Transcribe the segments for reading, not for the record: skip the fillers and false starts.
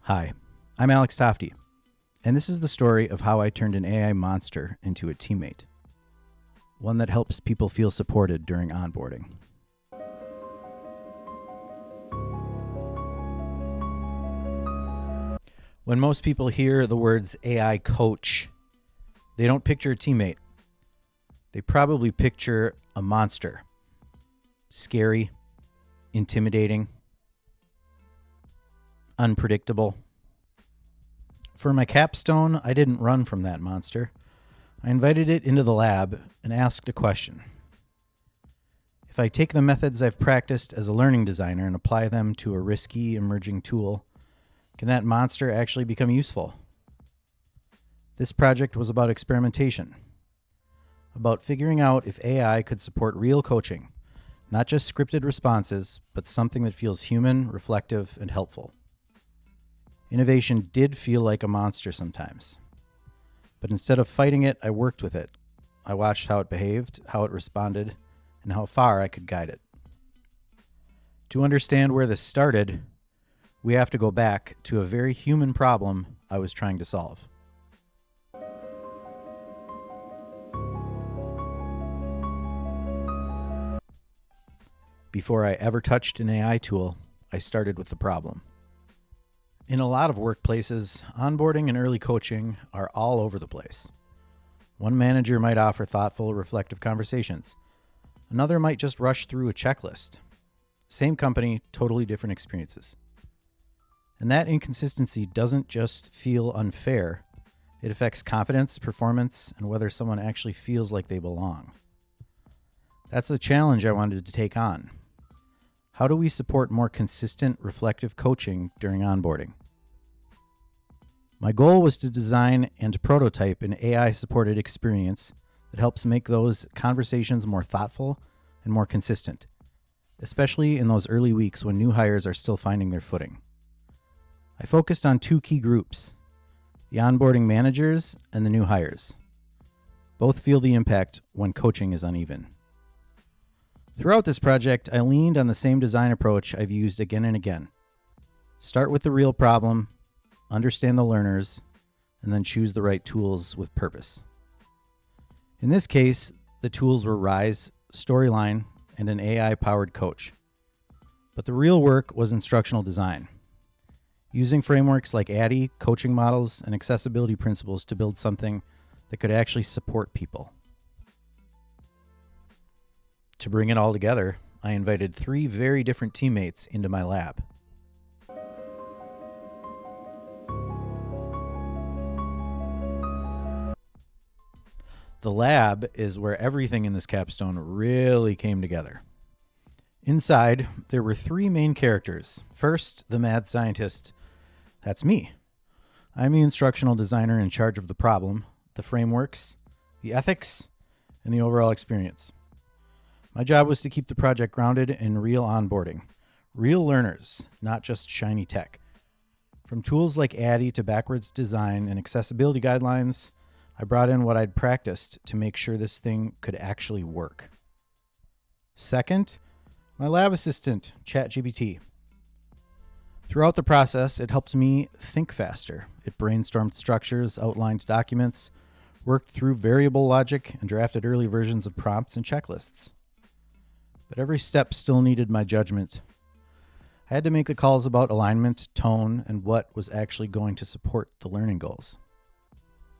Hi, I'm Alex Tofte, and this is the story of how I turned an AI monster into a teammate, one that helps people feel supported during onboarding. When most people hear the words AI coach, they don't picture a teammate. They probably picture a monster. Scary, intimidating, unpredictable. For my capstone, I didn't run from that monster. I invited it into the lab and asked a question. If I take the methods I've practiced as a learning designer and apply them to a risky emerging tool, can that monster actually become useful? This project was about experimentation, about figuring out if AI could support real coaching, not just scripted responses, but something that feels human, reflective, and helpful. Innovation did feel like a monster sometimes, but instead of fighting it, I worked with it. I watched how it behaved, how it responded, and how far I could guide it. To understand where this started, we have to go back to a very human problem I was trying to solve. Before I ever touched an AI tool, I started with the problem. In a lot of workplaces, onboarding and early coaching are all over the place. One manager might offer thoughtful, reflective conversations. Another might just rush through a checklist. Same company, totally different experiences. And that inconsistency doesn't just feel unfair. It affects confidence, performance, and whether someone actually feels like they belong. That's the challenge I wanted to take on. How do we support more consistent, reflective coaching during onboarding? My goal was to design and prototype an AI-supported experience that helps make those conversations more thoughtful and more consistent, especially in those early weeks when new hires are still finding their footing. I focused on two key groups, the onboarding managers and the new hires. Both feel the impact when coaching is uneven. Throughout this project, I leaned on the same design approach I've used again and again. Start with the real problem, understand the learners, and then choose the right tools with purpose. In this case, the tools were Rise, Storyline, and an AI-powered coach. But the real work was instructional design, using frameworks like ADDIE, coaching models, and accessibility principles to build something that could actually support people. To bring it all together, I invited 3 very different teammates into my lab. The lab is where everything in this capstone really came together. Inside, there were 3 main characters. First, the mad scientist. That's me. I'm the instructional designer in charge of the problem, the frameworks, the ethics, and the overall experience. My job was to keep the project grounded in real onboarding, real learners, not just shiny tech. From tools like ADDIE to backwards design and accessibility guidelines, I brought in what I'd practiced to make sure this thing could actually work. Second, my lab assistant, ChatGPT. Throughout the process, it helped me think faster. It brainstormed structures, outlined documents, worked through variable logic, and drafted early versions of prompts and checklists. But every step still needed my judgment. I had to make the calls about alignment, tone, and what was actually going to support the learning goals.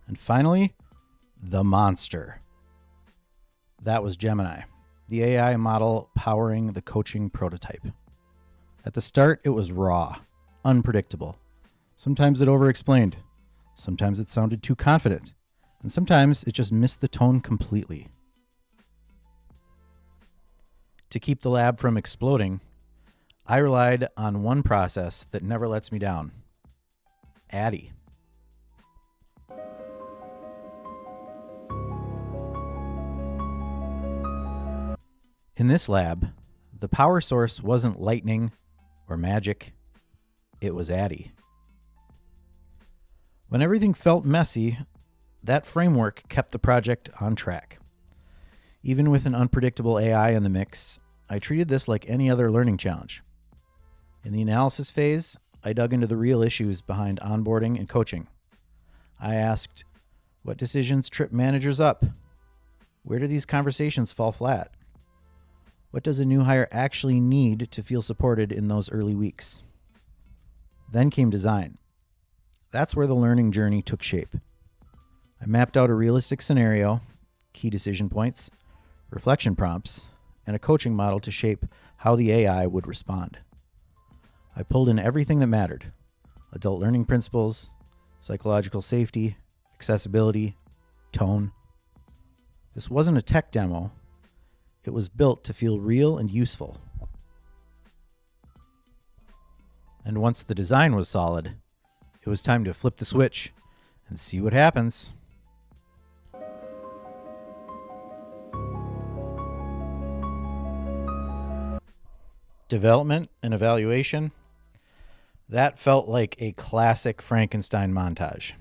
And finally, the monster. That was Gemini, the AI model powering the coaching prototype. At the start, it was raw, unpredictable. Sometimes it over-explained. Sometimes it sounded too confident. And sometimes it just missed the tone completely. To keep the lab from exploding, I relied on one process that never lets me down: ADDIE. In this lab, the power source wasn't lightning or magic, it was ADDIE. When everything felt messy, that framework kept the project on track. Even with an unpredictable AI in the mix, I treated this like any other learning challenge. In the analysis phase, I dug into the real issues behind onboarding and coaching. I asked, what decisions trip managers up? Where do these conversations fall flat? What does a new hire actually need to feel supported in those early weeks? Then came design. That's where the learning journey took shape. I mapped out a realistic scenario, key decision points, reflection prompts, and a coaching model to shape how the AI would respond. I pulled in everything that mattered: adult learning principles, psychological safety, accessibility, tone. This wasn't a tech demo. It was built to feel real and useful. And once the design was solid, it was time to flip the switch and see what happens. Development and evaluation. That felt like a classic Frankenstein montage.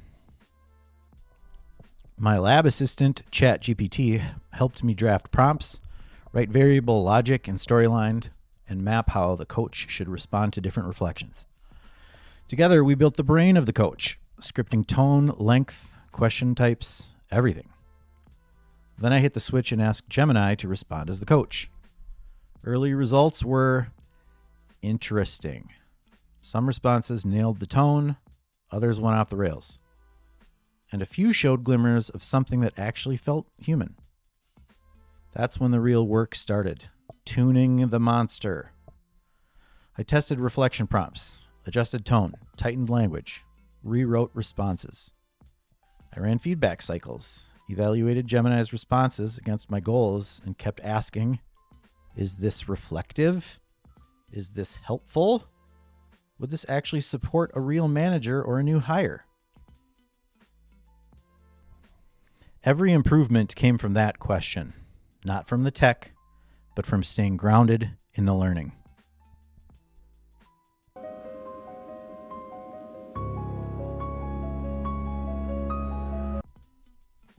My lab assistant, ChatGPT, helped me draft prompts, write variable logic and storyline, and map how the coach should respond to different reflections. Together, we built the brain of the coach, scripting tone, length, question types, everything. Then I hit the switch and asked Gemini to respond as the coach. Early results were interesting. Some responses nailed the tone, others went off the rails. And a few showed glimmers of something that actually felt human. That's when the real work started, tuning the monster. I tested reflection prompts, adjusted tone, tightened language, rewrote responses. I ran feedback cycles, evaluated Gemini's responses against my goals, and kept asking, is this reflective? Is this helpful? Would this actually support a real manager or a new hire? Every improvement came from that question, not from the tech, but from staying grounded in the learning.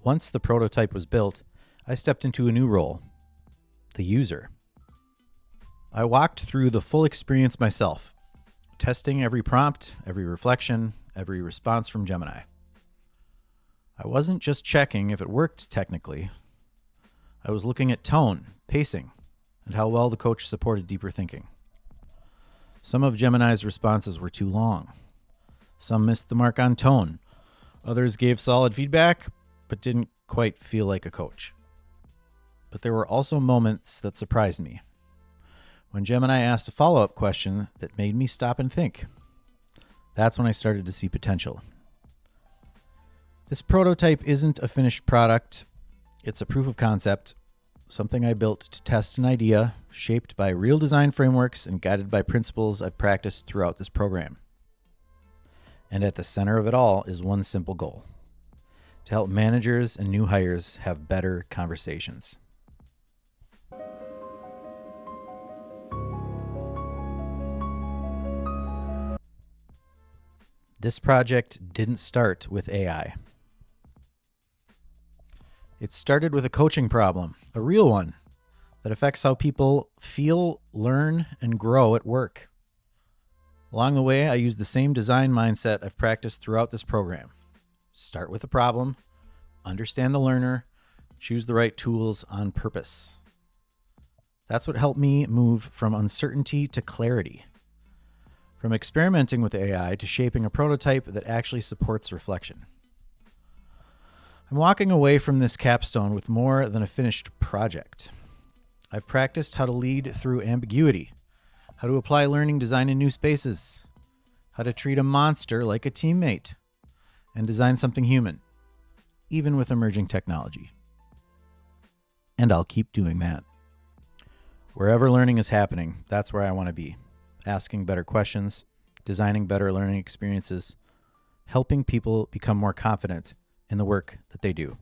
Once the prototype was built, I stepped into a new role, the user. I walked through the full experience myself, testing every prompt, every reflection, every response from Gemini. I wasn't just checking if it worked technically. I was looking at tone, pacing, and how well the coach supported deeper thinking. Some of Gemini's responses were too long. Some missed the mark on tone. Others gave solid feedback, but didn't quite feel like a coach. But there were also moments that surprised me. When Gemini asked a follow-up question that made me stop and think. That's when I started to see potential. This prototype isn't a finished product. It's a proof of concept, something I built to test an idea, shaped by real design frameworks and guided by principles I've practiced throughout this program. And at the center of it all is one simple goal: to help managers and new hires have better conversations. This project didn't start with AI. It started with a coaching problem, a real one, that affects how people feel, learn, and grow at work. Along the way, I used the same design mindset I've practiced throughout this program. Start with a problem, understand the learner, choose the right tools on purpose. That's what helped me move from uncertainty to clarity. From experimenting with AI to shaping a prototype that actually supports reflection. I'm walking away from this capstone with more than a finished project. I've practiced how to lead through ambiguity, how to apply learning design in new spaces, how to treat a monster like a teammate, and design something human, even with emerging technology. And I'll keep doing that. Wherever learning is happening, that's where I want to be. Asking better questions, designing better learning experiences, helping people become more confident in the work that they do.